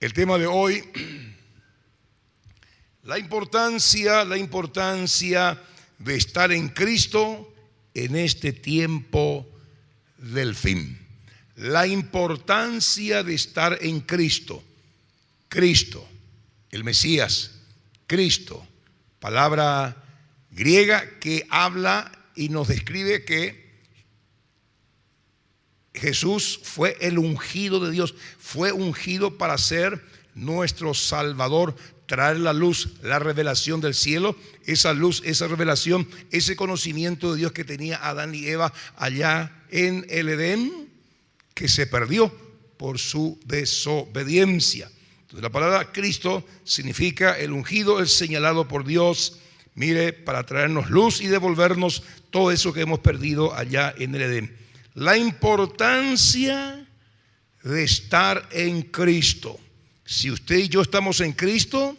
El tema de hoy, la importancia de estar en Cristo en este tiempo del fin. La importancia de estar en Cristo. Cristo, el Mesías, Cristo, palabra griega que habla y nos describe que Jesús fue el ungido de Dios, fue ungido para ser nuestro Salvador, traer la luz, la revelación del cielo, esa luz, esa revelación, ese conocimiento de Dios que tenía Adán y Eva allá en el Edén, que se perdió por su desobediencia. Entonces la palabra Cristo significa el ungido, el señalado por Dios, mire, para traernos luz y devolvernos todo eso que hemos perdido allá en el Edén. La importancia de estar en Cristo. Si usted y yo estamos en Cristo,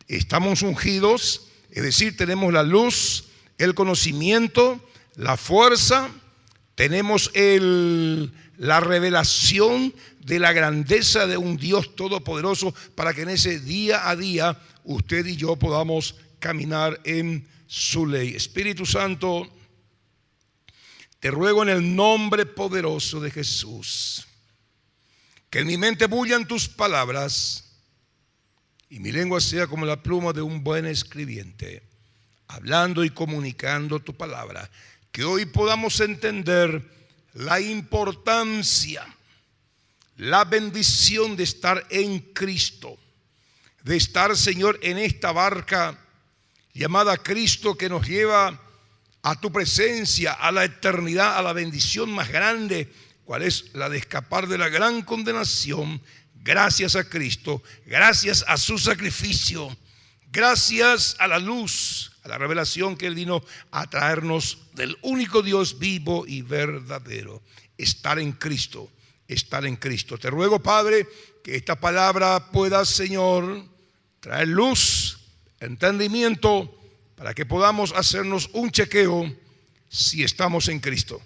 estamos ungidos, es decir, tenemos la luz, el conocimiento, la fuerza, tenemos la revelación de la grandeza de un Dios todopoderoso para que en ese día a día usted y yo podamos caminar en su ley. Espíritu Santo, te ruego en el nombre poderoso de Jesús que en mi mente bullan tus palabras y mi lengua sea como la pluma de un buen escribiente, hablando y comunicando tu palabra. Que hoy podamos entender la importancia, la bendición de estar en Cristo, de estar, Señor, en esta barca llamada Cristo que nos lleva a tu presencia, a la eternidad, a la bendición más grande, cuál es la de escapar de la gran condenación, gracias a Cristo, gracias a su sacrificio, gracias a la luz, a la revelación que Él vino a traernos del único Dios vivo y verdadero. Estar en Cristo, estar en Cristo. Te ruego, Padre, que esta palabra pueda, Señor, traer luz, entendimiento, para que podamos hacernos un chequeo si estamos en Cristo,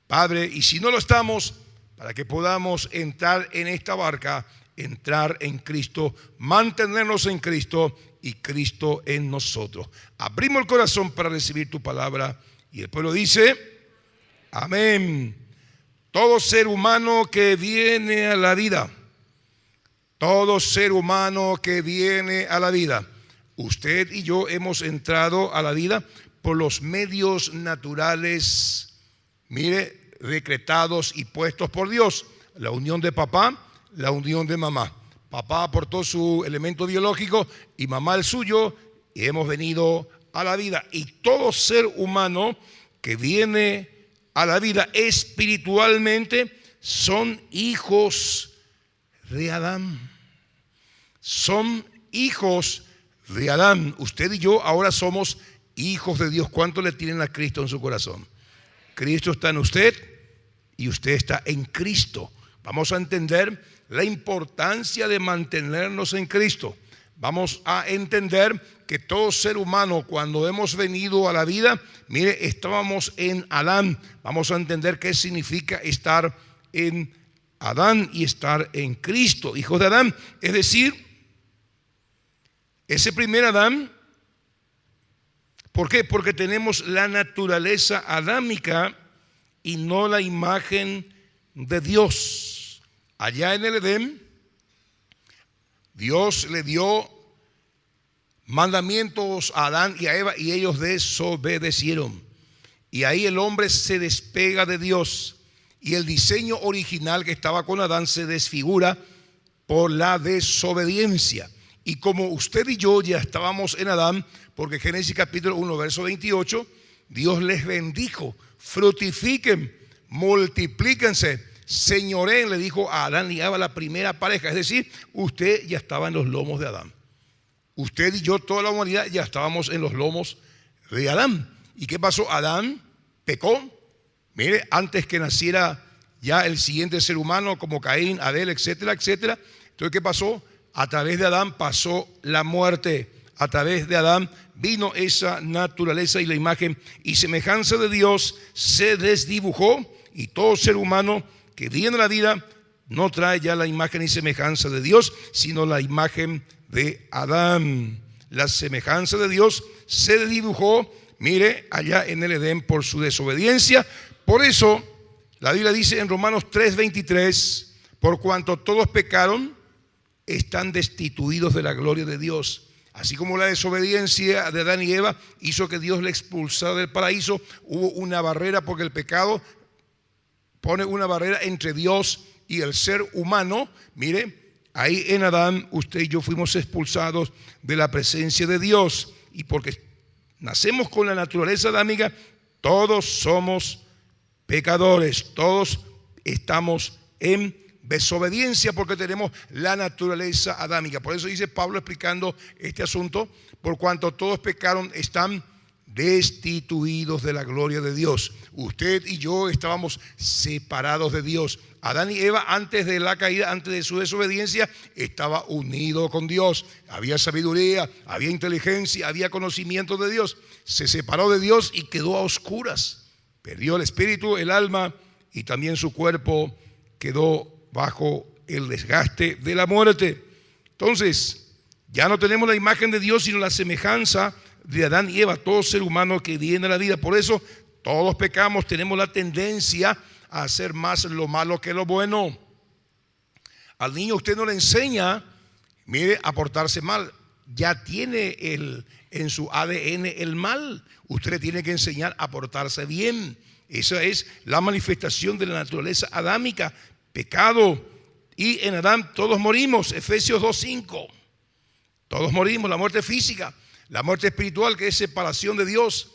Padre, y si no lo estamos, para que podamos entrar en esta barca, entrar en Cristo, mantenernos en Cristo y Cristo en nosotros. Abrimos el corazón para recibir tu palabra y el pueblo dice, amén. Todo ser humano que viene a la vida, todo ser humano que viene a la vida, usted y yo hemos entrado a la vida por los medios naturales, mire, decretados y puestos por Dios. La unión de papá, la unión de mamá. Papá aportó su elemento biológico y mamá el suyo, y hemos venido a la vida. Y todo ser humano que viene a la vida espiritualmente son hijos de Adán. Son hijos de Adán. Usted y yo ahora somos hijos de Dios. ¿Cuánto le tienen a Cristo en su corazón? Cristo está en usted y usted está en Cristo. Vamos a entender la importancia de mantenernos en Cristo. Vamos a entender que todo ser humano, cuando hemos venido a la vida, mire, estábamos en Adán. Vamos a entender qué significa estar en Adán y estar en Cristo, hijos de Adán. Es decir, ese primer Adán, ¿por qué? Porque tenemos la naturaleza adámica y no la imagen de Dios. Allá en el Edén, Dios le dio mandamientos a Adán y a Eva y ellos desobedecieron. Y ahí el hombre se despega de Dios y el diseño original que estaba con Adán se desfigura por la desobediencia. Y como usted y yo ya estábamos en Adán, porque Génesis capítulo 1, verso 28, Dios les bendijo, fructifiquen, multiplíquense, señoreen, le dijo a Adán y Eva, la primera pareja. Es decir, usted ya estaba en los lomos de Adán. Usted y yo, toda la humanidad, ya estábamos en los lomos de Adán. ¿Y qué pasó? Adán pecó. Mire, antes que naciera ya el siguiente ser humano como Caín, Abel, etcétera, etcétera. Entonces, ¿qué pasó? A través de Adán pasó la muerte. A través de Adán vino esa naturaleza y la imagen y semejanza de Dios se desdibujó y todo ser humano que viene a la vida no trae ya la imagen y semejanza de Dios, sino la imagen de Adán. La semejanza de Dios se dibujó, mire, allá en el Edén por su desobediencia. Por eso la Biblia dice en Romanos 3:23, por cuanto todos pecaron, están destituidos de la gloria de Dios. Así como la desobediencia de Adán y Eva hizo que Dios le expulsara del paraíso, hubo una barrera, porque el pecado pone una barrera entre Dios y el ser humano. Mire, ahí en Adán usted y yo fuimos expulsados de la presencia de Dios, y porque nacemos con la naturaleza adámica, todos somos pecadores, todos estamos en desobediencia porque tenemos la naturaleza adámica. Por eso dice Pablo explicando este asunto: por cuanto todos pecaron, están destituidos de la gloria de Dios. Usted y yo estábamos separados de Dios. Adán y Eva, antes de la caída, antes de su desobediencia, estaba unido con Dios. Había sabiduría, había inteligencia, había conocimiento de Dios. Se separó de Dios y quedó a oscuras. Perdió el espíritu, el alma, y también su cuerpo quedó bajo el desgaste de la muerte. Entonces, ya no tenemos la imagen de Dios, sino la semejanza de Adán y Eva, todo ser humano que viene a la vida. Por eso todos pecamos, tenemos la tendencia a hacer más lo malo que lo bueno. Al niño usted no le enseña, mire, a portarse mal. Ya tiene en su ADN el mal. Usted le tiene que enseñar a portarse bien. Esa es la manifestación de la naturaleza adámica, pecado. Y en Adán todos morimos, Efesios 2:5. Todos morimos, la muerte física, la muerte espiritual, que es separación de Dios.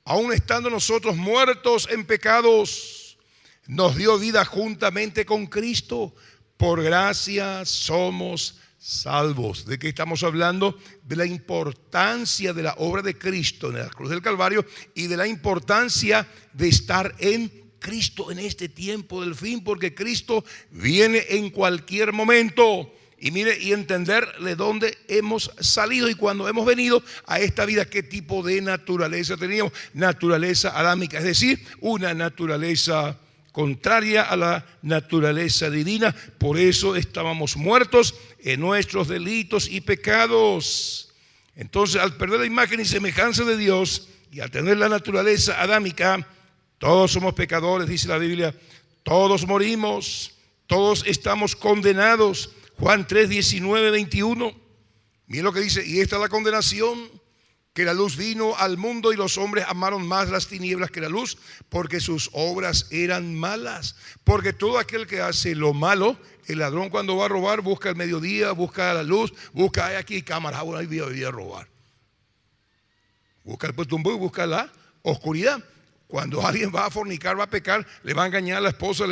Aún estando nosotros muertos en pecados, nos dio vida juntamente con Cristo. Por gracia somos salvos. ¿De qué estamos hablando? De la importancia de la obra de Cristo en la cruz del Calvario y de la importancia de estar en Cristo en este tiempo del fin, porque Cristo viene en cualquier momento. Y mire, y entender de dónde hemos salido y cuando hemos venido a esta vida, qué tipo de naturaleza teníamos. Naturaleza adámica, es decir, una naturaleza contraria a la naturaleza divina. Por eso estábamos muertos en nuestros delitos y pecados. Entonces, al perder la imagen y semejanza de Dios y al tener la naturaleza adámica, todos somos pecadores, dice la Biblia. Todos morimos, todos estamos condenados. Juan 3, 19, 21. Mira lo que dice: y esta es la condenación, que la luz vino al mundo y los hombres amaron más las tinieblas que la luz, porque sus obras eran malas. Porque todo aquel que hace lo malo, el ladrón cuando va a robar busca el mediodía, busca la luz, busca, hay aquí cámaras, ahora ahí voy a robar. Busca el puesto, busca la oscuridad. Cuando alguien va a fornicar, va a pecar, le va a engañar a la esposa,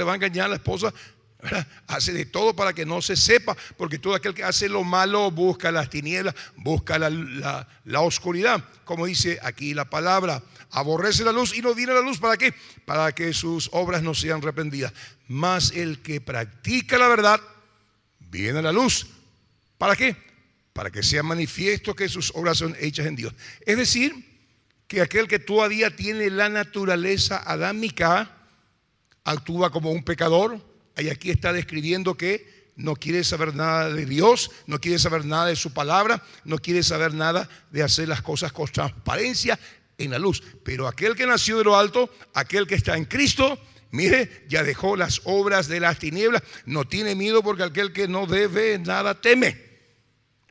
¿verdad? Hace de todo para que no se sepa, porque todo aquel que hace lo malo busca las tinieblas, busca la oscuridad. Como dice aquí la palabra, aborrece la luz y no viene a la luz. ¿Para qué? Para que sus obras no sean reprendidas. Mas el que practica la verdad viene a la luz. ¿Para qué? Para que sea manifiesto que sus obras son hechas en Dios. Es decir, que aquel que todavía tiene la naturaleza adámica actúa como un pecador. Y aquí está describiendo que no quiere saber nada de Dios, no quiere saber nada de su palabra, no quiere saber nada de hacer las cosas con transparencia en la luz. Pero aquel que nació de lo alto, aquel que está en Cristo, mire, ya dejó las obras de las tinieblas, no tiene miedo, porque aquel que no debe nada teme.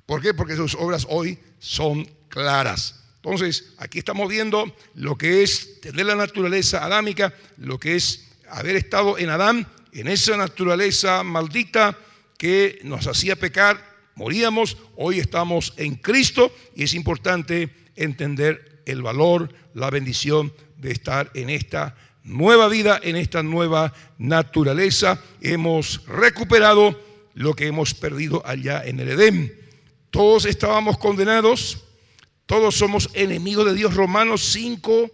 ¿Por qué? Porque sus obras hoy son claras. Entonces, aquí estamos viendo lo que es tener la naturaleza adámica, lo que es haber estado en Adán, en esa naturaleza maldita que nos hacía pecar, moríamos. Hoy estamos en Cristo y es importante entender el valor, la bendición de estar en esta nueva vida, en esta nueva naturaleza. Hemos recuperado lo que hemos perdido allá en el Edén. Todos estábamos condenados, todos somos enemigos de Dios. Romanos 5,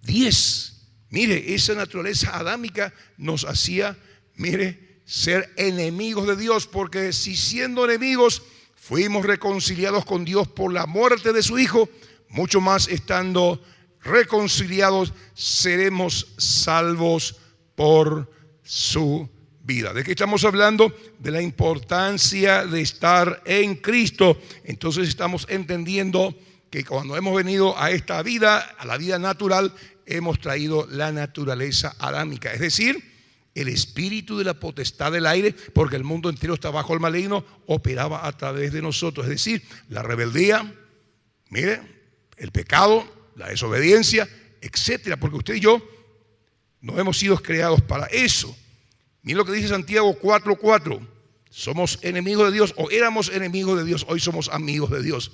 10. Mire, esa naturaleza adámica nos hacía, mire, ser enemigos de Dios, porque si siendo enemigos fuimos reconciliados con Dios por la muerte de su Hijo, mucho más estando reconciliados seremos salvos por su vida. ¿De qué estamos hablando? De la importancia de estar en Cristo. Entonces estamos entendiendo que cuando hemos venido a esta vida, a la vida natural, hemos traído la naturaleza adámica, es decir, el espíritu de la potestad del aire, porque el mundo entero está bajo el maligno, operaba a través de nosotros, es decir, la rebeldía, mire, el pecado, la desobediencia, etcétera, porque usted y yo no hemos sido creados para eso. Mire lo que dice Santiago 4:4, somos enemigos de Dios, o éramos enemigos de Dios, hoy somos amigos de Dios.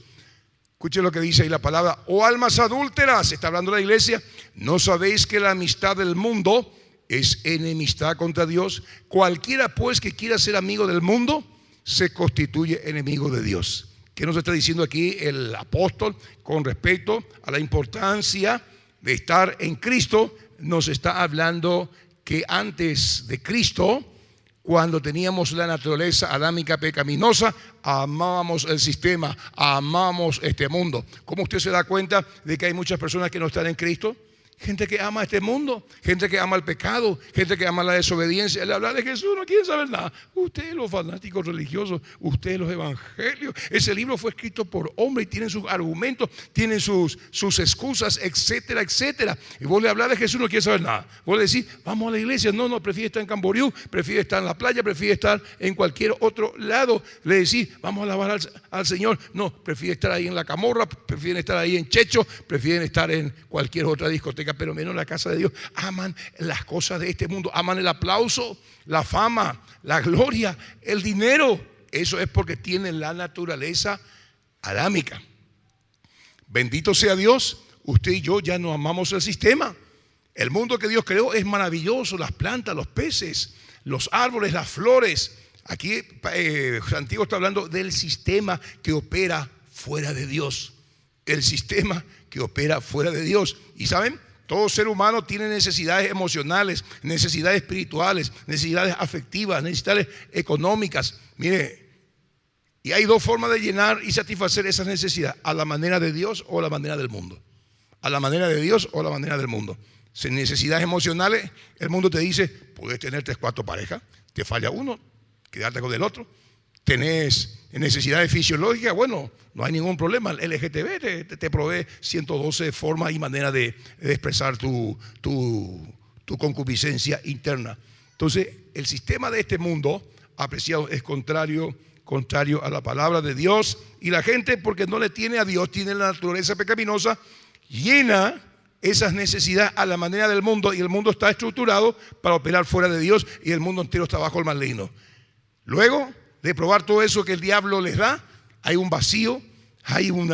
Escuche lo que dice ahí la palabra: oh almas adúlteras, está hablando la iglesia, ¿no sabéis que la amistad del mundo es enemistad contra Dios? Cualquiera pues que quiera ser amigo del mundo se constituye enemigo de Dios. ¿Qué nos está diciendo aquí el apóstol con respecto a la importancia de estar en Cristo? Nos está hablando que antes de Cristo, cuando teníamos la naturaleza adámica pecaminosa, amábamos el sistema, amábamos este mundo. ¿Cómo usted se da cuenta de que hay muchas personas que no están en Cristo? Gente que ama este mundo, gente que ama el pecado, gente que ama la desobediencia. El hablar de Jesús no quiere saber nada. Ustedes los fanáticos religiosos, ustedes los evangelios. Ese libro fue escrito por hombres y tienen sus argumentos, tienen sus excusas, etcétera, etcétera. Y vos le hablas de Jesús, no quiere saber nada. Vos le decís, vamos a la iglesia. No, prefiere estar en Camboriú, prefiere estar en la playa, prefiere estar en cualquier otro lado. Le decís, vamos a alabar al Señor. No, prefiere estar ahí en La Camorra, prefieren estar ahí en Checho, prefieren estar en cualquier otra discoteca, pero menos la casa de Dios. Aman las cosas de este mundo, aman el aplauso, la fama, la gloria, el dinero. Eso es porque tienen la naturaleza adámica. Bendito sea Dios, usted y yo ya no amamos el sistema. El mundo que Dios creó es maravilloso, las plantas, los peces, los árboles, las flores. Aquí Santiago está hablando del sistema que opera fuera de Dios. El sistema que opera fuera de Dios. ¿Y saben? Todo ser humano tiene necesidades emocionales, necesidades espirituales, necesidades afectivas, necesidades económicas. Mire, y hay dos formas de llenar y satisfacer esas necesidades: a la manera de Dios o a la manera del mundo. A la manera de Dios o a la manera del mundo. Sin necesidades emocionales, el mundo te dice, puedes tener 3, 4 parejas, te falla uno, quedarte con el otro. Tenés necesidades fisiológicas, bueno, no hay ningún problema. El LGTB te provee 112 formas y maneras de expresar tu concupiscencia interna. Entonces, el sistema de este mundo, apreciado, es contrario a la palabra de Dios. Y la gente, porque no le tiene a Dios, tiene la naturaleza pecaminosa, llena esas necesidades a la manera del mundo, y el mundo está estructurado para operar fuera de Dios, y el mundo entero está bajo el maligno. Luego de probar todo eso que el diablo les da, hay un vacío, hay un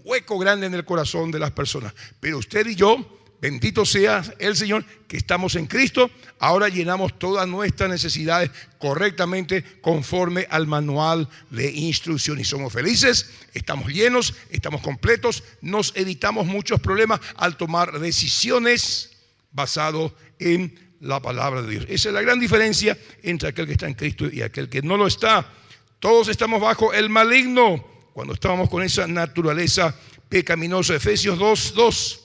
hueco grande en el corazón de las personas. Pero usted y yo, bendito sea el Señor, que estamos en Cristo, ahora llenamos todas nuestras necesidades correctamente conforme al manual de instrucción, y somos felices, estamos llenos, estamos completos, nos evitamos muchos problemas al tomar decisiones basadas en la palabra de Dios. Esa es la gran diferencia entre aquel que está en Cristo y aquel que no lo está. Todos estamos bajo el maligno cuando estábamos con esa naturaleza pecaminosa. Efesios 2:2.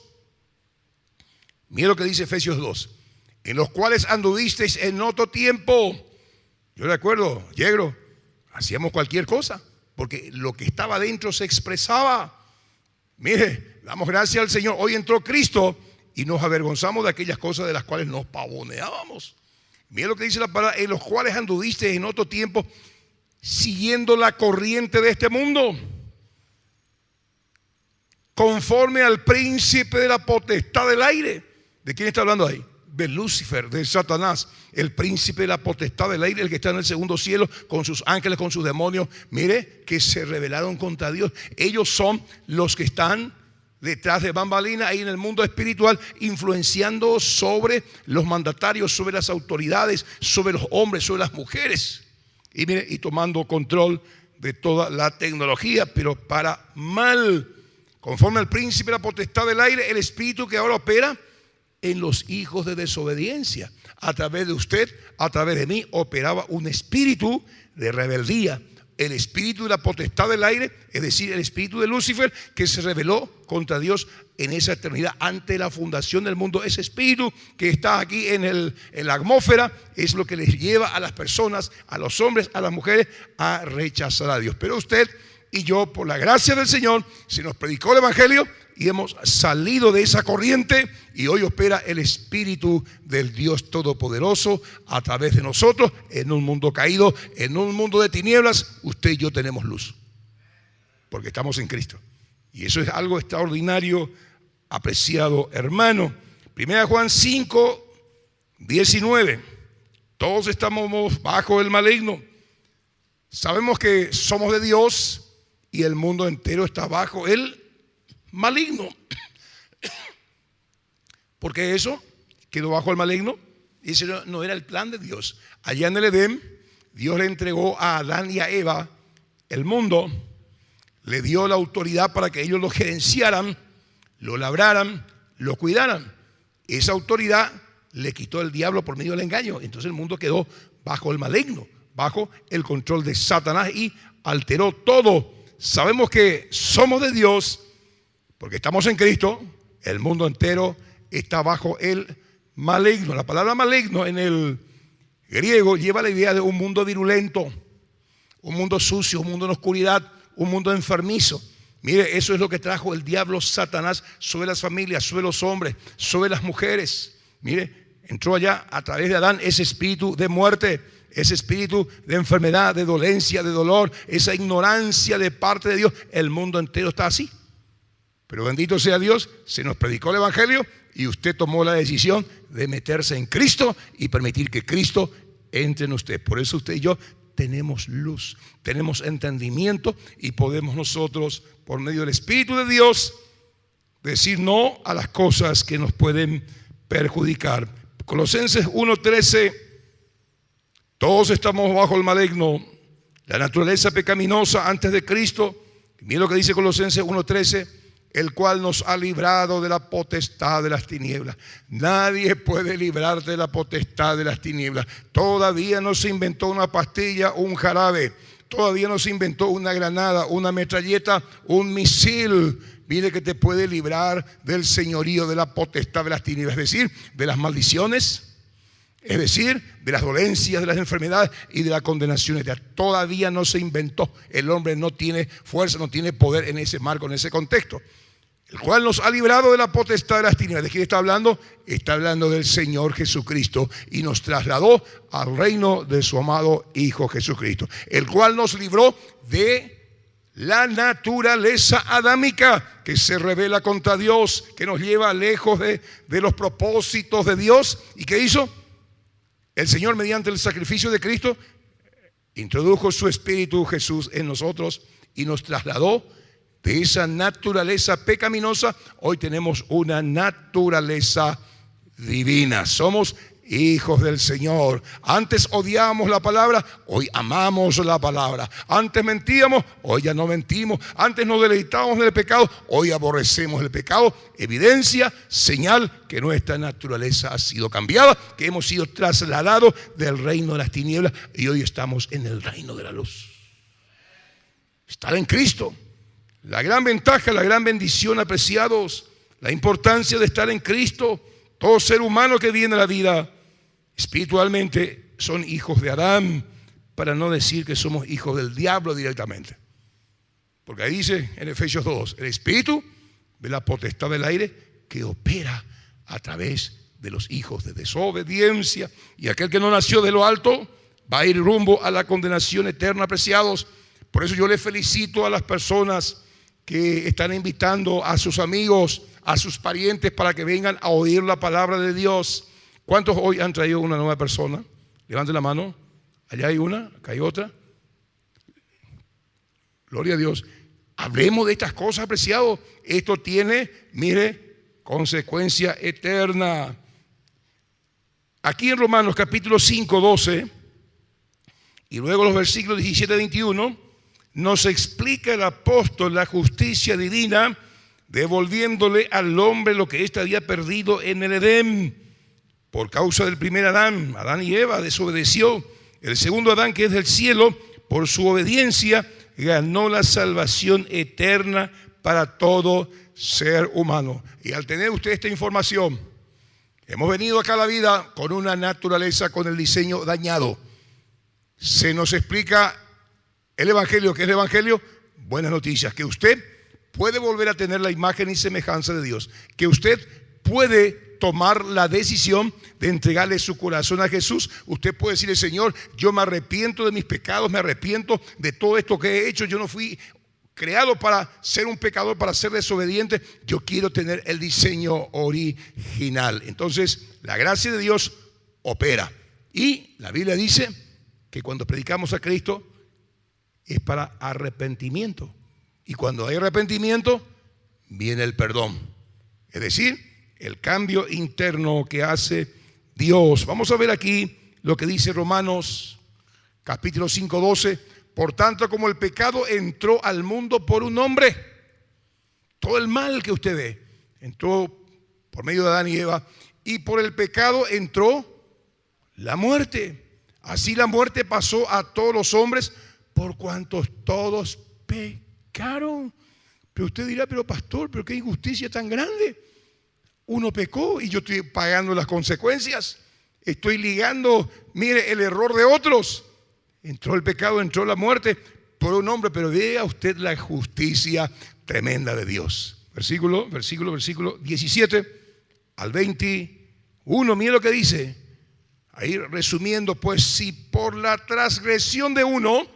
Mira lo que dice Efesios 2. En los cuales anduvisteis en otro tiempo. Yo recuerdo, Yegro, hacíamos cualquier cosa, porque lo que estaba dentro se expresaba. Mire, damos gracias al Señor. Hoy entró Cristo y nos avergonzamos de aquellas cosas de las cuales nos pavoneábamos. Mira lo que dice la palabra: en los cuales anduviste en otro tiempo, siguiendo la corriente de este mundo, conforme al príncipe de la potestad del aire. ¿De quién está hablando ahí? De Lucifer, de Satanás, el príncipe de la potestad del aire, el que está en el segundo cielo con sus ángeles, con sus demonios. Mire, que se rebelaron contra Dios. Ellos son los que están detrás de bambalina ahí en el mundo espiritual, influenciando sobre los mandatarios, sobre las autoridades, sobre los hombres, sobre las mujeres, y mire, y tomando control de toda la tecnología, pero para mal, conforme al príncipe de la potestad del aire, el espíritu que ahora opera en los hijos de desobediencia. A través de usted, a través de mí, operaba un espíritu de rebeldía, el espíritu de la potestad del aire, es decir, el espíritu de Lucifer, que se rebeló contra Dios en esa eternidad antes de la fundación del mundo. Ese espíritu que está aquí en la atmósfera es lo que les lleva a las personas, a los hombres, a las mujeres, a rechazar a Dios. Pero usted y yo, por la gracia del Señor, se nos predicó el evangelio y hemos salido de esa corriente, y hoy opera el espíritu del Dios Todopoderoso a través de nosotros en un mundo caído, en un mundo de tinieblas. Usted y yo tenemos luz porque estamos en Cristo, y eso es algo extraordinario, apreciado hermano. 1 Juan 5:19. Todos estamos bajo el maligno. Sabemos que somos de Dios y el mundo entero está bajo el maligno. Porque eso quedó bajo el maligno. Y ese no era el plan de Dios. Allá en el Edén, Dios le entregó a Adán y a Eva el mundo, le dio la autoridad para que ellos lo gerenciaran, lo labraran, lo cuidaran. Esa autoridad le quitó el diablo por medio del engaño. Entonces el mundo quedó bajo el maligno, bajo el control de Satanás, y alteró todo. Sabemos que somos de Dios porque estamos en Cristo. El mundo entero está bajo el maligno. La palabra maligno en el griego lleva la idea de un mundo virulento, un mundo sucio, un mundo en oscuridad, un mundo enfermizo. Mire, eso es lo que trajo el diablo Satanás sobre las familias, sobre los hombres, sobre las mujeres. Mire, entró allá a través de Adán ese espíritu de muerte, ese espíritu de enfermedad, de dolencia, de dolor, esa ignorancia de parte de Dios. El mundo entero está así. Pero bendito sea Dios, se nos predicó el evangelio y usted tomó la decisión de meterse en Cristo y permitir que Cristo entre en usted. Por eso usted y yo tenemos luz, tenemos entendimiento, y podemos nosotros, por medio del Espíritu de Dios, decir no a las cosas que nos pueden perjudicar. Colosenses 1:13. Todos estamos bajo el maligno, la naturaleza pecaminosa antes de Cristo. Mira lo que dice Colosenses 1:13. El cual nos ha librado de la potestad de las tinieblas. Nadie puede librarte de la potestad de las tinieblas. Todavía no se inventó una pastilla, un jarabe. Todavía no se inventó una granada, una metralleta, un misil. Mire, que te puede librar del señorío de la potestad de las tinieblas. Es decir, de las maldiciones. Es decir, de las dolencias, de las enfermedades y de la condenación eterna. Todavía no se inventó. El hombre no tiene fuerza, no tiene poder en ese marco, en ese contexto. El cual nos ha librado de la potestad de las tinieblas. ¿De quién está hablando? Está hablando del Señor Jesucristo, y nos trasladó al reino de su amado Hijo Jesucristo, el cual nos libró de la naturaleza adámica que se rebela contra Dios, que nos lleva lejos de los propósitos de Dios. ¿Y qué hizo? El Señor, mediante el sacrificio de Cristo, introdujo su Espíritu Jesús en nosotros y nos trasladó de esa naturaleza pecaminosa. Hoy tenemos una naturaleza divina. Somos hijos del Señor. Antes odiábamos la palabra, hoy amamos la palabra. Antes mentíamos, hoy ya no mentimos. Antes nos deleitábamos en el pecado, hoy aborrecemos el pecado. Evidencia, señal que nuestra naturaleza ha sido cambiada, que hemos sido trasladados del reino de las tinieblas y hoy estamos en el reino de la luz. Estar en Cristo. La gran ventaja, la gran bendición, apreciados, la importancia de estar en Cristo. Todo ser humano que viene a la vida espiritualmente son hijos de Adán, para no decir que somos hijos del diablo directamente. Porque ahí dice en Efesios 2, el espíritu de la potestad del aire que opera a través de los hijos de desobediencia, y aquel que no nació de lo alto va a ir rumbo a la condenación eterna, apreciados. Por eso yo le felicito a las personas que están invitando a sus amigos, a sus parientes, para que vengan a oír la palabra de Dios. ¿Cuántos hoy han traído una nueva persona? Levanten la mano. Allá hay una, acá hay otra. Gloria a Dios. Hablemos de estas cosas, apreciados. Esto tiene, mire, consecuencia eterna. Aquí en Romanos capítulo 5, 12, y luego los versículos 17 y 21, nos explica el apóstol la justicia divina, devolviéndole al hombre lo que éste había perdido en el Edén. Por causa del primer Adán, Adán y Eva, desobedeció. El segundo Adán, que es del cielo, por su obediencia, ganó la salvación eterna para todo ser humano. Y al tener usted esta información, hemos venido acá a la vida con una naturaleza, con el diseño dañado. Se nos explica el Evangelio. ¿Qué es el Evangelio? Buenas noticias, que usted puede volver a tener la imagen y semejanza de Dios, que usted puede tomar la decisión de entregarle su corazón a Jesús. Usted puede decirle: Señor, yo me arrepiento de mis pecados, me arrepiento de todo esto que he hecho. Yo no fui creado para ser un pecador, para ser desobediente. Yo quiero tener el diseño original. Entonces, la gracia de Dios opera. Y la Biblia dice que cuando predicamos a Cristo es para arrepentimiento. Y cuando hay arrepentimiento, viene el perdón. Es decir, el cambio interno que hace Dios. Vamos a ver aquí lo que dice Romanos capítulo 5:12. Por tanto, como el pecado entró al mundo por un hombre, todo el mal que usted ve entró por medio de Adán y Eva, y por el pecado entró la muerte. Así la muerte pasó a todos los hombres por cuantos todos pecaron. Pero usted dirá: pero pastor, pero qué injusticia tan grande. Uno pecó y yo estoy pagando las consecuencias. Estoy ligando, mire, el error de otros. Entró el pecado, entró la muerte por un hombre, pero vea usted la justicia tremenda de Dios. Versículo 17 al 21. Mire lo que dice. Ahí resumiendo: pues si por la transgresión de uno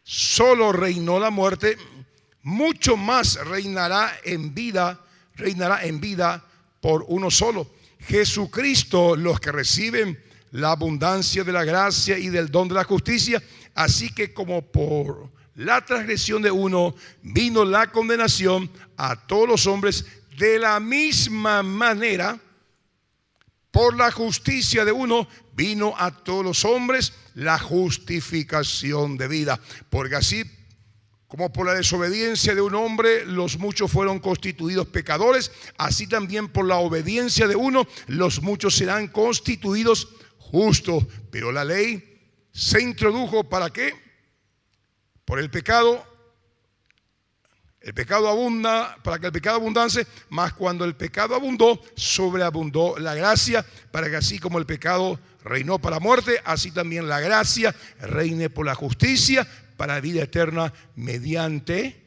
solo reinó la muerte, mucho más reinará en vida por uno solo, Jesucristo, los que reciben la abundancia de la gracia y del don de la justicia. Así que como por la transgresión de uno vino la condenación a todos los hombres, de la misma manera por la justicia de uno vino a todos los hombres la justificación de vida. Porque así como por la desobediencia de un hombre los muchos fueron constituidos pecadores, así también por la obediencia de uno los muchos serán constituidos justos. Pero la ley se introdujo ¿para qué? Por el pecado. El pecado abunda, para que el pecado abundase, mas cuando el pecado abundó, sobreabundó la gracia, para que así como el pecado reinó para muerte, así también la gracia reine por la justicia, para vida eterna, mediante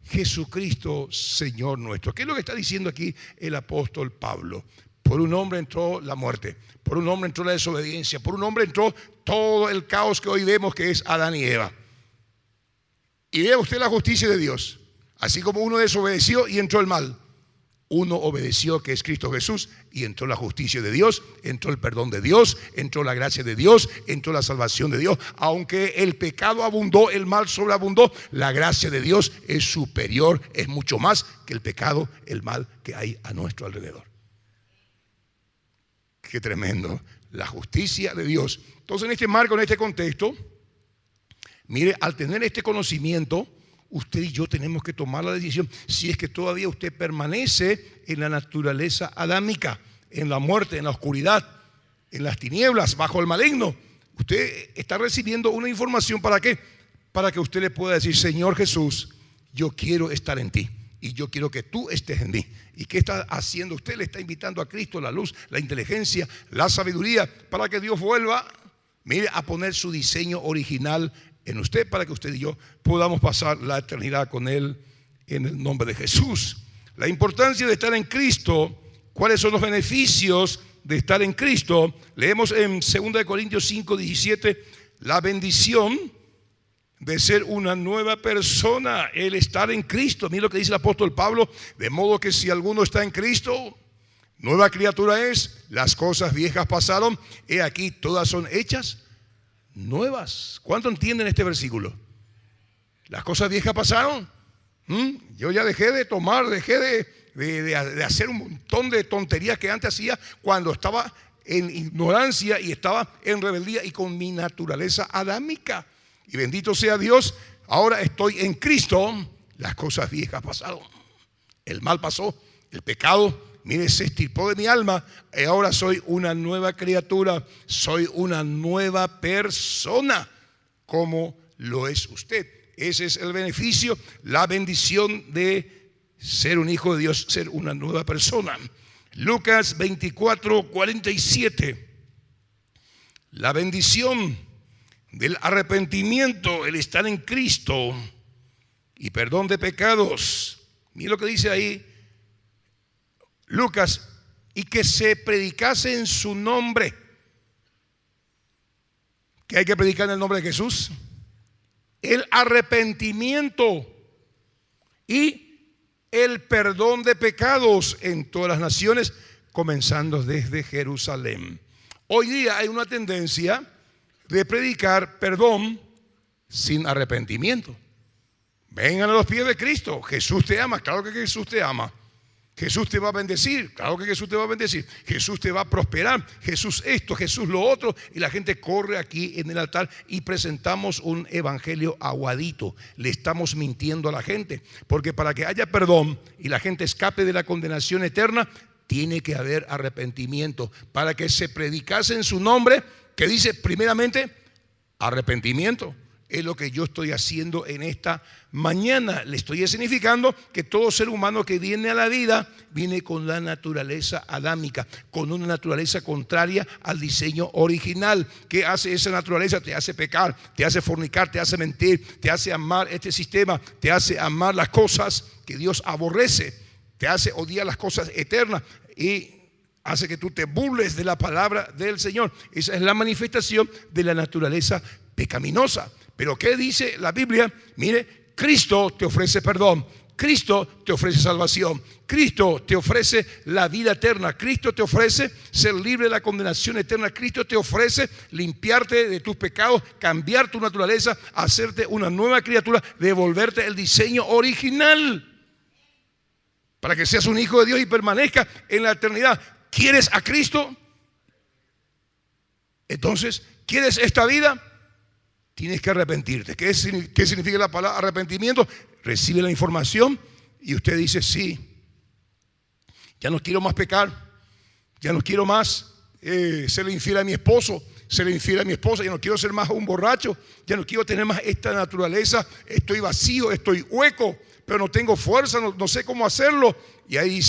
Jesucristo, Señor nuestro. ¿Qué es lo que está diciendo aquí el apóstol Pablo? Por un hombre entró la muerte, por un hombre entró la desobediencia, por un hombre entró todo el caos que hoy vemos, que es Adán y Eva. Y vea usted la justicia de Dios. Así como uno desobedeció y entró el mal, uno obedeció, que es Cristo Jesús, y entró la justicia de Dios, entró el perdón de Dios, entró la gracia de Dios, entró la salvación de Dios. Aunque el pecado abundó, el mal sobreabundó, la gracia de Dios es superior, es mucho más que el pecado, el mal que hay a nuestro alrededor. Qué tremendo, la justicia de Dios. Entonces, en este marco, en este contexto, mire, al tener este conocimiento, usted y yo tenemos que tomar la decisión. Si es que todavía usted permanece en la naturaleza adámica, en la muerte, en la oscuridad, en las tinieblas, bajo el maligno, usted está recibiendo una información. ¿Para qué? Para que usted le pueda decir: Señor Jesús, yo quiero estar en ti y yo quiero que tú estés en mí. ¿Y qué está haciendo usted? Le está invitando a Cristo, la luz, la inteligencia, la sabiduría, para que Dios vuelva, mire, a poner su diseño original en usted, para que usted y yo podamos pasar la eternidad con Él, en el nombre de Jesús. La importancia de estar en Cristo. ¿Cuáles son los beneficios de estar en Cristo? Leemos en 2 Corintios 5:17, la bendición de ser una nueva persona, el estar en Cristo. Mira lo que dice el apóstol Pablo: de modo que si alguno está en Cristo, nueva criatura es, las cosas viejas pasaron, he aquí todas son hechas nuevas. ¿Cuánto entienden este versículo? Las cosas viejas pasaron. Yo ya dejé de tomar, dejé de hacer un montón de tonterías que antes hacía cuando estaba en ignorancia y estaba en rebeldía y con mi naturaleza adámica. Y bendito sea Dios, ahora estoy en Cristo. Las cosas viejas pasaron, el mal pasó, el pecado, mire, se extirpó de mi alma, y ahora soy una nueva criatura, soy una nueva persona. como lo es usted. Ese es el beneficio, la bendición de ser un hijo de Dios, ser una nueva persona. Lucas 24:47. La bendición del arrepentimiento, el estar en Cristo y perdón de pecados. Mira lo que dice ahí Lucas: y que se predicase en su nombre. ¿Qué hay que predicar en el nombre de Jesús? El arrepentimiento y el perdón de pecados en todas las naciones, comenzando desde Jerusalén. Hoy día hay una tendencia de predicar perdón sin arrepentimiento. Vengan a los pies de Cristo. Jesús te ama, claro que Jesús te ama. Jesús te va a bendecir, claro que Jesús te va a bendecir. Jesús te va a prosperar, Jesús esto, Jesús lo otro. Y la gente corre aquí en el altar y presentamos un evangelio aguadito. Le estamos mintiendo a la gente, porque para que haya perdón y la gente escape de la condenación eterna, tiene que haber arrepentimiento. Para que se predicase en su nombre, que dice primeramente arrepentimiento. Es lo que yo estoy haciendo en esta mañana. Le estoy significando que todo ser humano que viene a la vida viene con la naturaleza adámica, con una naturaleza contraria al diseño original. ¿Qué hace esa naturaleza? Te hace pecar, te hace fornicar, te hace mentir, te hace amar este sistema, te hace amar las cosas que Dios aborrece, te hace odiar las cosas eternas y hace que tú te burles de la palabra del Señor. Esa es la manifestación de la naturaleza pecaminosa. Pero ¿qué dice la Biblia? Mire, Cristo te ofrece perdón, Cristo te ofrece salvación, Cristo te ofrece la vida eterna, Cristo te ofrece ser libre de la condenación eterna, Cristo te ofrece limpiarte de tus pecados, cambiar tu naturaleza, hacerte una nueva criatura, devolverte el diseño original para que seas un hijo de Dios y permanezca en la eternidad. ¿Quieres a Cristo? Entonces, ¿quieres esta vida? Tienes que arrepentirte. ¿Qué significa la palabra arrepentimiento? Recibe la información y usted dice: sí, ya no quiero más pecar, ya no quiero más serle infiel a mi esposo, serle infiel a mi esposa, ya no quiero ser más un borracho, ya no quiero tener más esta naturaleza, estoy vacío, estoy hueco, pero no tengo fuerza, no sé cómo hacerlo. Y ahí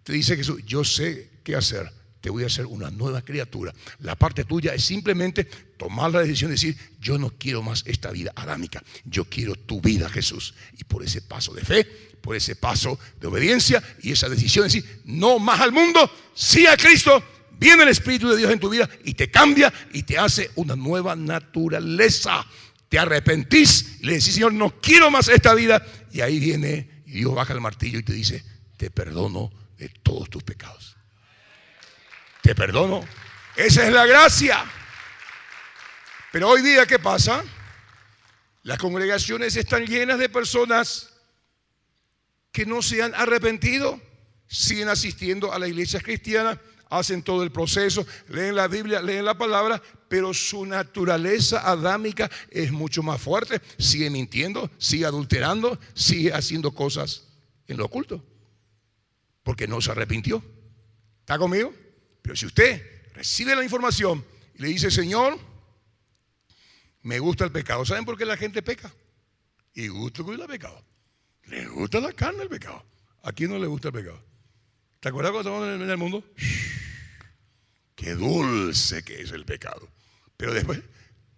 te dice Jesús: yo sé qué hacer. Te voy a hacer una nueva criatura. La parte tuya es simplemente tomar la decisión de decir: yo no quiero más esta vida adámica, yo quiero tu vida, Jesús. Y por ese paso de fe, por ese paso de obediencia y esa decisión de decir no más al mundo, sí a Cristo, viene el Espíritu de Dios en tu vida y te cambia y te hace una nueva naturaleza. Te arrepentís y le decís: Señor, no quiero más esta vida. Y ahí viene y Dios baja el martillo y te dice: te perdono de todos tus pecados. Te perdono. Esa es la gracia. Pero hoy día, ¿qué pasa? Las congregaciones están llenas de personas que no se han arrepentido, siguen asistiendo a la iglesia cristiana, hacen todo el proceso, leen la Biblia, leen la palabra, pero su naturaleza adámica es mucho más fuerte. Sigue mintiendo, sigue adulterando, sigue haciendo cosas en lo oculto, porque no se arrepintió. ¿Está conmigo? Pero si usted recibe la información y le dice: Señor, me gusta el pecado. ¿Saben por qué la gente peca? Y gusta el pecado. Le gusta la carne el pecado. ¿A quién no le gusta el pecado? ¿Te acuerdas cuando estábamos en el mundo? Qué dulce que es el pecado. Pero después,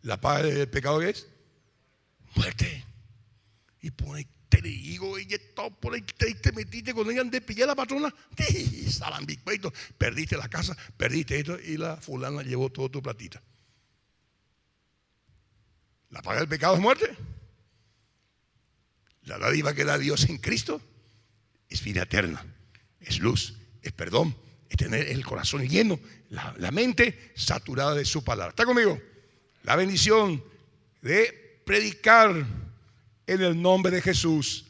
la paga del pecado, ¿qué es? Muerte. Y pone te digo, y todo por ahí te metiste con ella de pillar a la patrona, perdiste la casa, perdiste esto, y la fulana llevó todo tu platita. La paga del pecado es muerte. La dádiva que da Dios en Cristo es vida eterna, es luz, es perdón, es tener el corazón lleno, la mente saturada de su palabra. ¿Está conmigo? La bendición de predicar en el nombre de Jesús,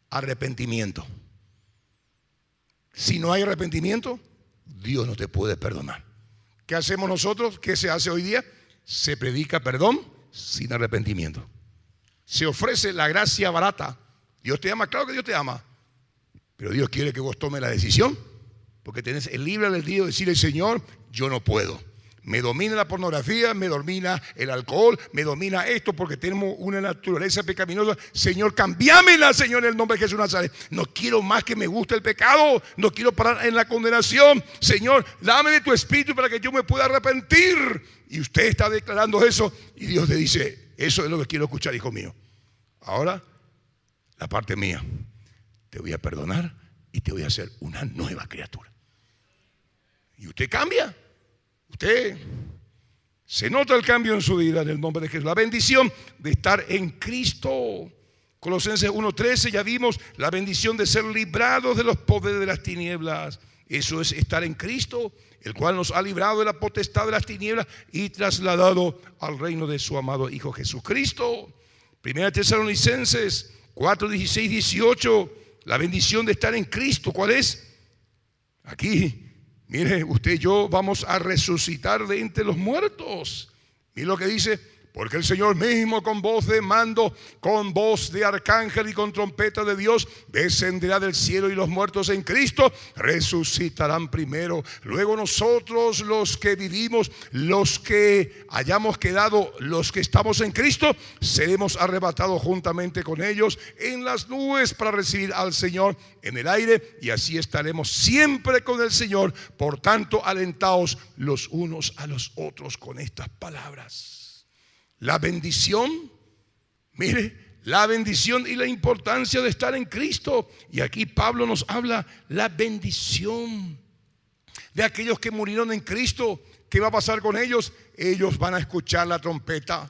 arrepentimiento. Si no hay arrepentimiento, Dios no te puede perdonar. ¿Qué hacemos nosotros? ¿Qué se hace hoy día? Se predica perdón sin arrepentimiento. Se ofrece la gracia barata. Dios te ama, claro que Dios te ama, pero Dios quiere que vos tomes la decisión, porque tenés el libre albedrío de decirle: Señor, yo no puedo. Me domina la pornografía, me domina el alcohol, me domina esto porque tenemos una naturaleza pecaminosa. Señor, cambiámela, Señor, en el nombre de Jesús de Nazaret. No quiero más que me guste el pecado, no quiero parar en la condenación. Señor, dame de tu espíritu para que yo me pueda arrepentir. Y usted está declarando eso y Dios le dice, eso es lo que quiero escuchar, hijo mío. Ahora, la parte mía, te voy a perdonar y te voy a hacer una nueva criatura. Y usted cambia. Usted se nota el cambio en su vida en el nombre de Jesús. La bendición de estar en Cristo. Colosenses 1:13, ya vimos la bendición de ser librados de los poderes de las tinieblas. Eso es estar en Cristo, el cual nos ha librado de la potestad de las tinieblas y trasladado al reino de su amado Hijo Jesucristo. Primera Tesalonicenses 4:16-18, la bendición de estar en Cristo. ¿Cuál es? Aquí, mire, usted y yo vamos a resucitar de entre los muertos. Mire lo que dice: porque el Señor mismo con voz de mando, con voz de arcángel y con trompeta de Dios descenderá del cielo, y los muertos en Cristo resucitarán primero. Luego nosotros, los que vivimos, los que hayamos quedado, los que estamos en Cristo, seremos arrebatados juntamente con ellos en las nubes para recibir al Señor en el aire, y así estaremos siempre con el Señor. Por tanto, alentaos los unos a los otros con estas palabras. La bendición, mire, la bendición y la importancia de estar en Cristo. Y aquí Pablo nos habla la bendición de aquellos que murieron en Cristo. ¿Qué va a pasar con ellos? Ellos van a escuchar la trompeta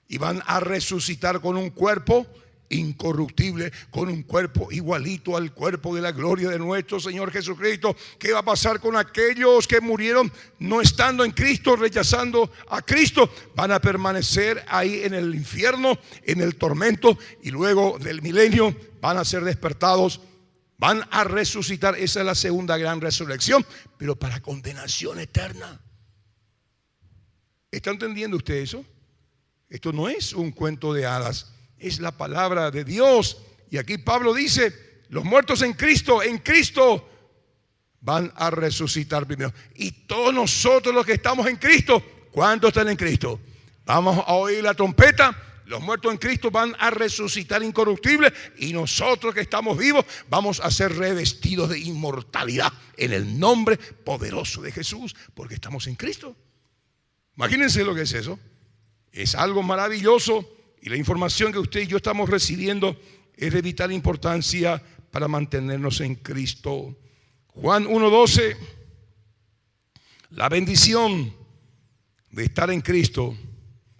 y van a resucitar con un cuerpo incorruptible, con un cuerpo igualito al cuerpo de la gloria de nuestro Señor Jesucristo. ¿Qué va a pasar con aquellos que murieron no estando en Cristo, rechazando a Cristo? Van a permanecer ahí en el infierno, en el tormento, y luego del milenio van a ser despertados, van a resucitar. Esa es la segunda gran resurrección, pero para condenación eterna. ¿Está entendiendo usted eso? Esto no es un cuento de hadas, es la palabra de Dios. Y aquí Pablo dice: los muertos en Cristo van a resucitar primero. Y todos nosotros los que estamos en Cristo, ¿cuántos están en Cristo? Vamos a oír la trompeta. Los muertos en Cristo van a resucitar incorruptibles, y nosotros que estamos vivos vamos a ser revestidos de inmortalidad en el nombre poderoso de Jesús, porque estamos en Cristo. Imagínense lo que es eso. Es algo maravilloso. Y la información que usted y yo estamos recibiendo es de vital importancia para mantenernos en Cristo. Juan 1:12, la bendición de estar en Cristo,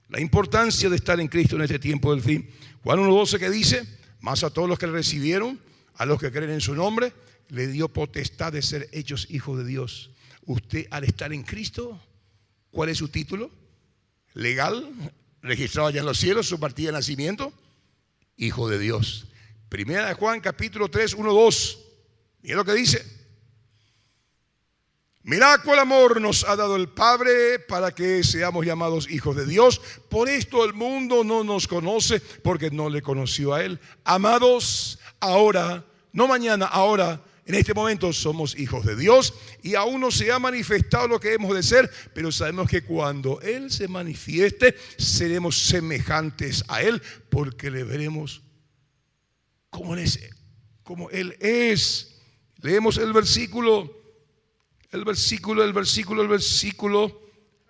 la importancia de estar en Cristo en este tiempo del fin. Juan 1:12, que dice: mas a todos los que le recibieron, a los que creen en su nombre, le dio potestad de ser hechos hijos de Dios. Usted, al estar en Cristo, ¿cuál es su título? Legal, registrado allá en los cielos, su partida de nacimiento, hijo de Dios. Primera de Juan capítulo 3, 1-2. Mira lo que dice: mirad cuál amor nos ha dado el Padre para que seamos llamados hijos de Dios. Por esto el mundo no nos conoce, porque no le conoció a Él. Amados, ahora, no mañana, ahora, en este momento somos hijos de Dios, y aún no se ha manifestado lo que hemos de ser, pero sabemos que cuando Él se manifieste seremos semejantes a Él, porque le veremos como Él es. Leemos el versículo.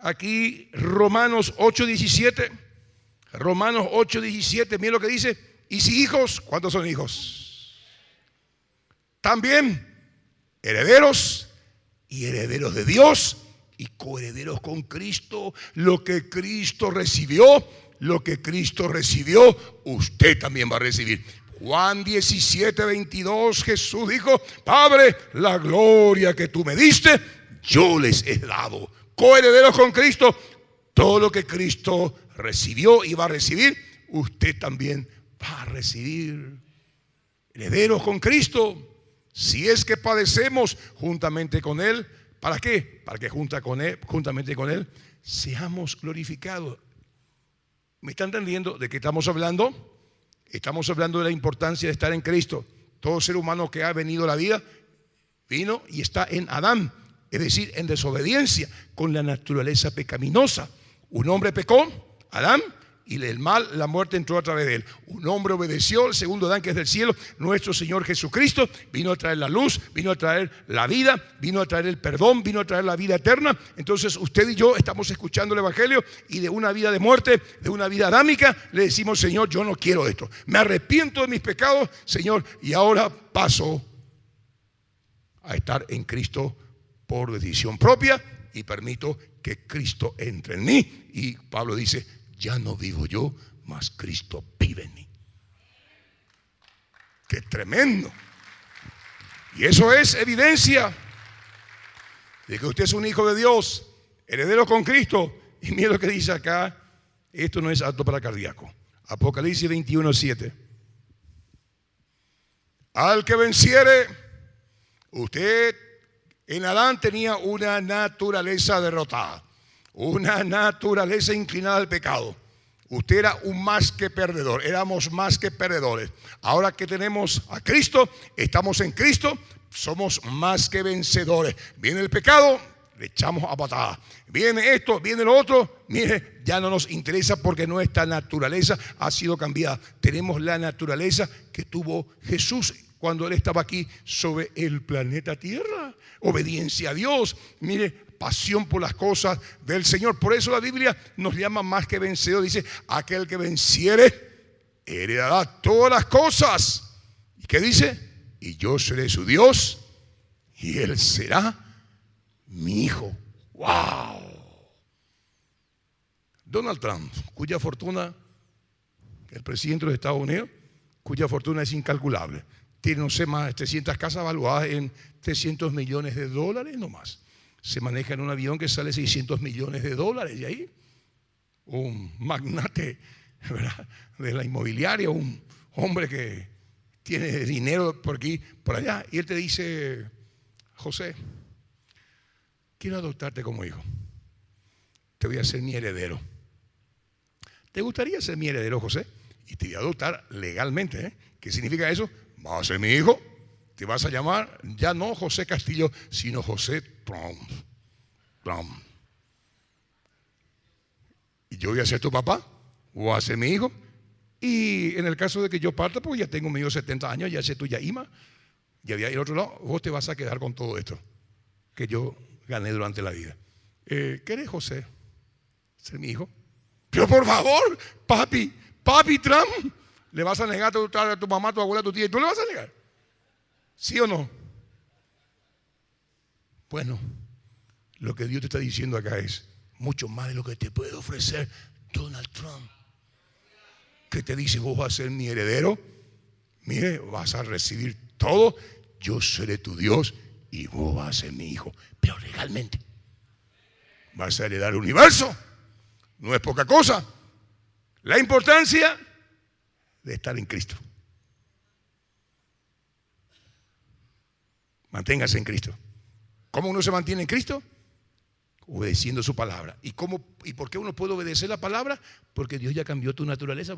Aquí, Romanos 8:17. Romanos 8:17, miren lo que dice: y si hijos, ¿cuántos son hijos? También herederos, y herederos de Dios, y coherederos con Cristo. Lo que Cristo recibió, usted también va a recibir. Juan 17:22, Jesús dijo: Padre, la gloria que tú me diste, yo les he dado. Coherederos con Cristo. Todo lo que Cristo recibió y va a recibir, usted también va a recibir. Herederos con Cristo. Si es que padecemos juntamente con Él, ¿para qué? Para que juntamente con Él seamos glorificados. ¿Me está entendiendo de qué estamos hablando? Estamos hablando de la importancia de estar en Cristo. Todo ser humano que ha venido a la vida vino y está en Adán. es decir, en desobediencia con la naturaleza pecaminosa. Un hombre pecó, Adán, y el mal, la muerte entró a través de él. Un hombre obedeció, el segundo Adán, que es del cielo, nuestro Señor Jesucristo, vino a traer la luz, vino a traer la vida, vino a traer el perdón, vino a traer la vida eterna. Entonces usted y yo estamos escuchando el Evangelio y de una vida de muerte, de una vida adámica, le decimos: Señor, yo no quiero esto, me arrepiento de mis pecados, Señor, y ahora paso a estar en Cristo por decisión propia y permito que Cristo entre en mí. Y Pablo dice: ya no vivo yo, mas Cristo vive en mí. ¡Qué tremendo! Y eso es evidencia de que usted es un hijo de Dios, heredero con Cristo. Y mire lo que dice acá, esto no es apto para cardíaco. Apocalipsis 21:7. Al que venciere, usted en Adán tenía una naturaleza derrotada, una naturaleza inclinada al pecado. Usted era un más que perdedor, éramos más que perdedores. Ahora que tenemos a Cristo, estamos en Cristo, somos más que vencedores. Viene el pecado, le echamos a patada. Viene esto, viene lo otro, mire, ya no nos interesa porque nuestra naturaleza ha sido cambiada. Tenemos la naturaleza que tuvo Jesús cuando Él estaba aquí sobre el planeta Tierra. Obediencia a Dios, mire, pasión por las cosas del Señor. Por eso la Biblia nos llama más que vencedor. Dice: aquel que venciere heredará todas las cosas. ¿Y qué dice? Y yo seré su Dios y Él será mi hijo. ¡Wow! Donald Trump, cuya fortuna, el presidente de los Estados Unidos, cuya fortuna es incalculable, tiene, no sé, más de 300 casas valuadas en 300 millones de dólares, no más. Se maneja en un avión que sale 600 millones de dólares. Y ahí un magnate, ¿verdad?, de la inmobiliaria, un hombre que tiene dinero por aquí, por allá. Y él te dice: José, quiero adoptarte como hijo. Te voy a hacer mi heredero. ¿Te gustaría ser mi heredero, José? Y te voy a adoptar legalmente, ¿eh? ¿Qué significa eso? Vas a ser mi hijo. Te vas a llamar ya no José Castillo, sino José Trump. Y yo voy a ser tu papá, voy a ser mi hijo. Y en el caso de que yo parta, pues ya tengo medio 70 años, ya sé tuya Ima, ya voy a ir al otro lado. Vos te vas a quedar con todo esto que yo gané durante la vida. ¿Querés, José, ser mi hijo? Pero por favor, papi Trump, ¿le vas a negar a tu mamá, a tu abuela, a tu tía? ¿Y tú le vas a negar? ¿Sí o no? Bueno, lo que Dios te está diciendo acá es mucho más de lo que te puede ofrecer Donald Trump, que te dice: vos vas a ser mi heredero, mire, vas a recibir todo, yo seré tu Dios y vos vas a ser mi hijo, pero legalmente vas a heredar el universo. No es poca cosa la importancia de estar en Cristo. Manténgase en Cristo. ¿Cómo uno se mantiene en Cristo? Obedeciendo su palabra. ¿Y por qué uno puede obedecer la palabra? Porque Dios ya cambió tu naturaleza.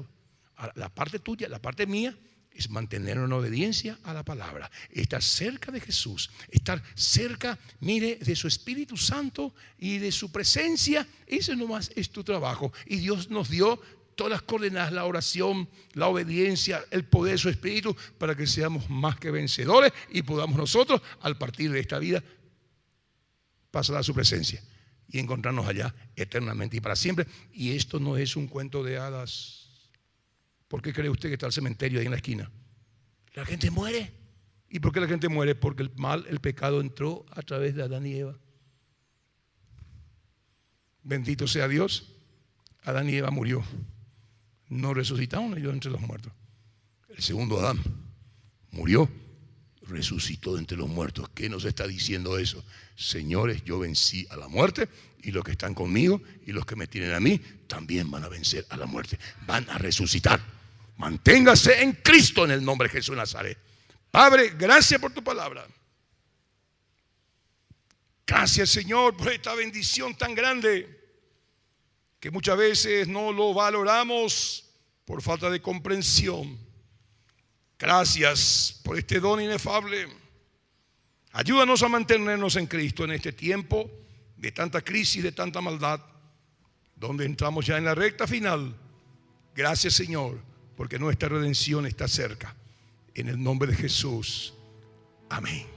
La parte tuya, la parte mía, es mantener una obediencia a la palabra. Estar cerca de Jesús. Estar cerca, mire, de su Espíritu Santo y de su presencia. Ese nomás es tu trabajo. Y Dios nos dio todas las coordenadas: la oración, la obediencia, el poder de su Espíritu, para que seamos más que vencedores y podamos nosotros, al partir de esta vida, pasar a su presencia y encontrarnos allá eternamente y para siempre. Y esto no es un cuento de hadas. ¿Por qué cree usted que está el cementerio ahí en la esquina? La gente muere. ¿Y por qué la gente muere? Porque el mal, el pecado entró a través de Adán y Eva. Bendito sea Dios. Adán y Eva murió. No resucitaron ellos entre los muertos. El segundo Adán murió, resucitó entre los muertos. ¿Qué nos está diciendo eso? Señores, yo vencí a la muerte, y los que están conmigo y los que me tienen a mí también van a vencer a la muerte. Van a resucitar. Manténgase en Cristo en el nombre de Jesús de Nazaret. Padre, gracias por tu palabra. Gracias, Señor, por esta bendición tan grande que muchas veces no lo valoramos por falta de comprensión. Gracias por este don inefable. Ayúdanos a mantenernos en Cristo en este tiempo de tanta crisis, de tanta maldad, donde entramos ya en la recta final. Gracias, Señor, porque nuestra redención está cerca. En el nombre de Jesús. Amén.